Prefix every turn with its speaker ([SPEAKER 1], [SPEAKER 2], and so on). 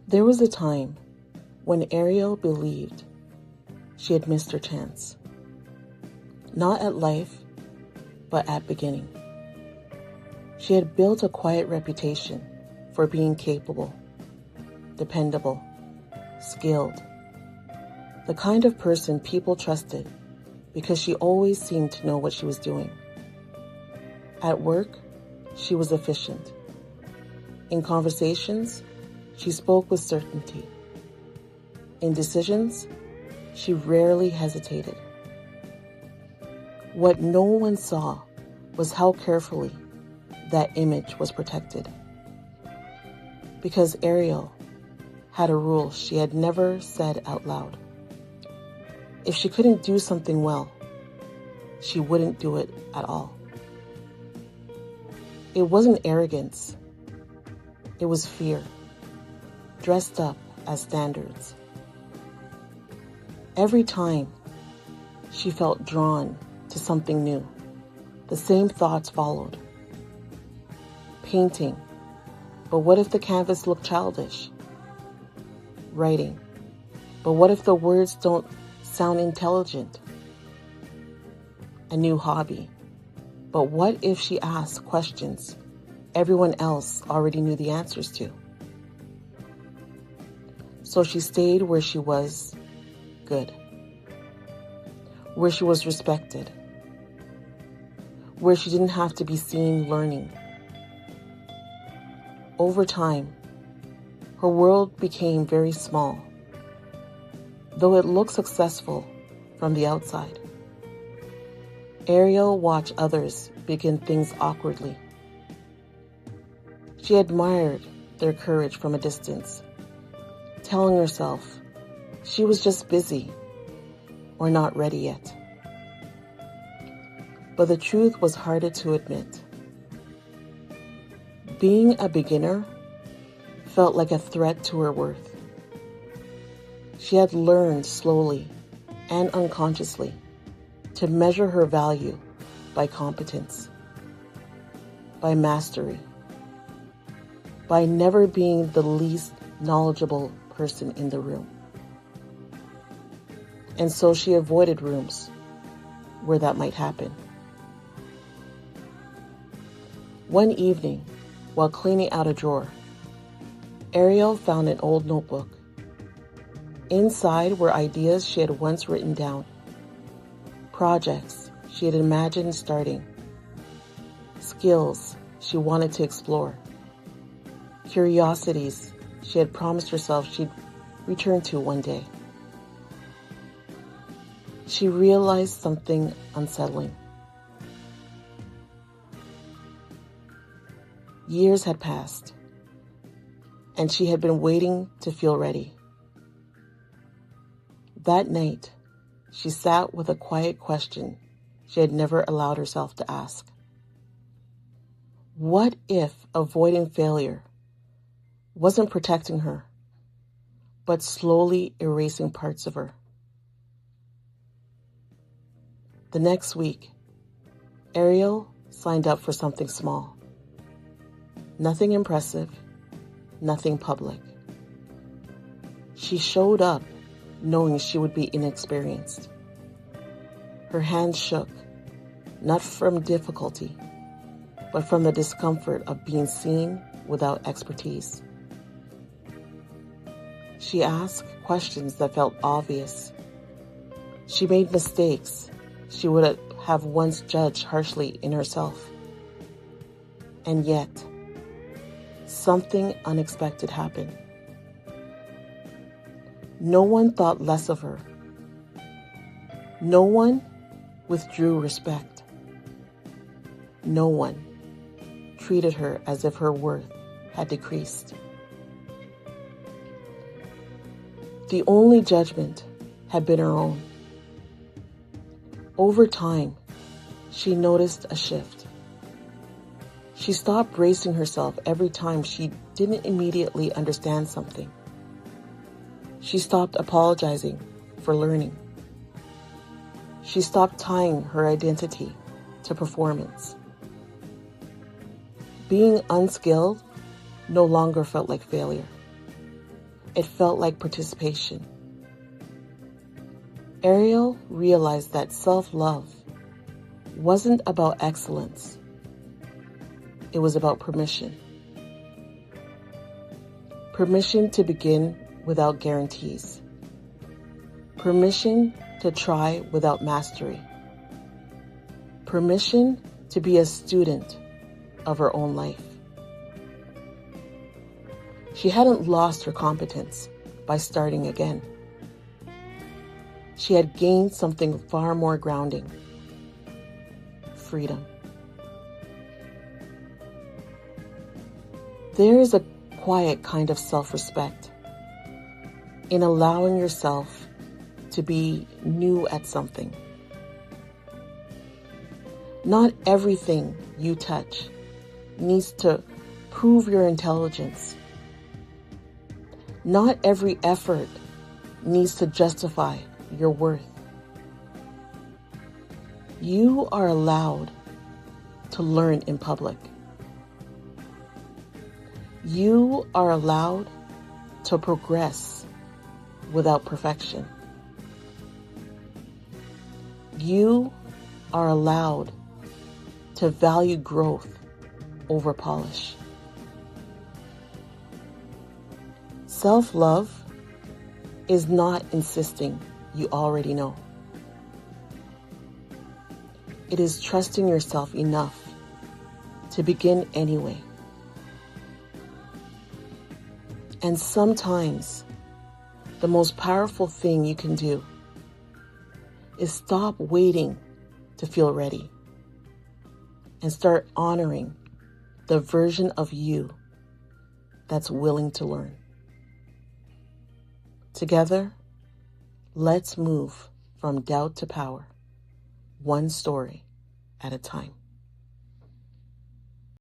[SPEAKER 1] There was a time when Ariel believed she had missed her chance. Not at life, but at beginning. She had built a quiet reputation for being capable, dependable, skilled, the kind of person people trusted because she always seemed to know what she was doing. At work, she was efficient. In conversations, she spoke with certainty. In decisions, she rarely hesitated. What no one saw was how carefully that image was protected. Because Ariel had a rule she had never said out loud. If she couldn't do something well, she wouldn't do it at all. It wasn't arrogance. It was fear, dressed up as standards. Every time she felt drawn to something new, the same thoughts followed. Painting, but what if the canvas looked childish? Writing, but what if the words don't sound intelligent? A new hobby, but what if she asked questions everyone else already knew the answers to? So she stayed where she was good, where she was respected, where she didn't have to be seen learning. Over time, her world became very small, though it looked successful from the outside. Ariel watched others begin things awkwardly. She admired their courage from a distance, telling herself she was just busy or not ready yet. But the truth was harder to admit. Being a beginner felt like a threat to her worth. She had learned slowly and unconsciously to measure her value by competence, by mastery, by never being the least knowledgeable person in the room. And so she avoided rooms where that might happen. One evening, while cleaning out a drawer, Ariel found an old notebook. Inside were ideas she had once written down, projects she had imagined starting, skills she wanted to explore, curiosities she had promised herself she'd return to one day. She realized something unsettling. Years had passed, and she had been waiting to feel ready. That night, she sat with a quiet question she had never allowed herself to ask. What if avoiding failure wasn't protecting her, but slowly erasing parts of her? The next week, Ariel signed up for something small. Nothing impressive, nothing public. She showed up knowing she would be inexperienced. Her hands shook, not from difficulty, but from the discomfort of being seen without expertise. She asked questions that felt obvious. She made mistakes she would have once judged harshly in herself. And yet, something unexpected happened. No one thought less of her. No one withdrew respect. No one treated her as if her worth had decreased. The only judgment had been her own. Over time, she noticed a shift. She stopped bracing herself every time she didn't immediately understand something. She stopped apologizing for learning. She stopped tying her identity to performance. Being unskilled no longer felt like failure. It felt like participation. Ariel realized that self-love wasn't about excellence. It was about permission. Permission to begin without guarantees. Permission to try without mastery. Permission to be a student of her own life. She hadn't lost her competence by starting again. She had gained something far more grounding: freedom. There is a quiet kind of self-respect in allowing yourself to be new at something. Not everything you touch needs to prove your intelligence. Not every effort needs to justify your worth. You are allowed to learn in public. You are allowed to progress without perfection. You are allowed to value growth over polish. Self-love is not insisting you already know. It is trusting yourself enough to begin anyway. And sometimes the most powerful thing you can do is stop waiting to feel ready and start honoring the version of you that's willing to learn. Together, let's move from doubt to power, one story at a time.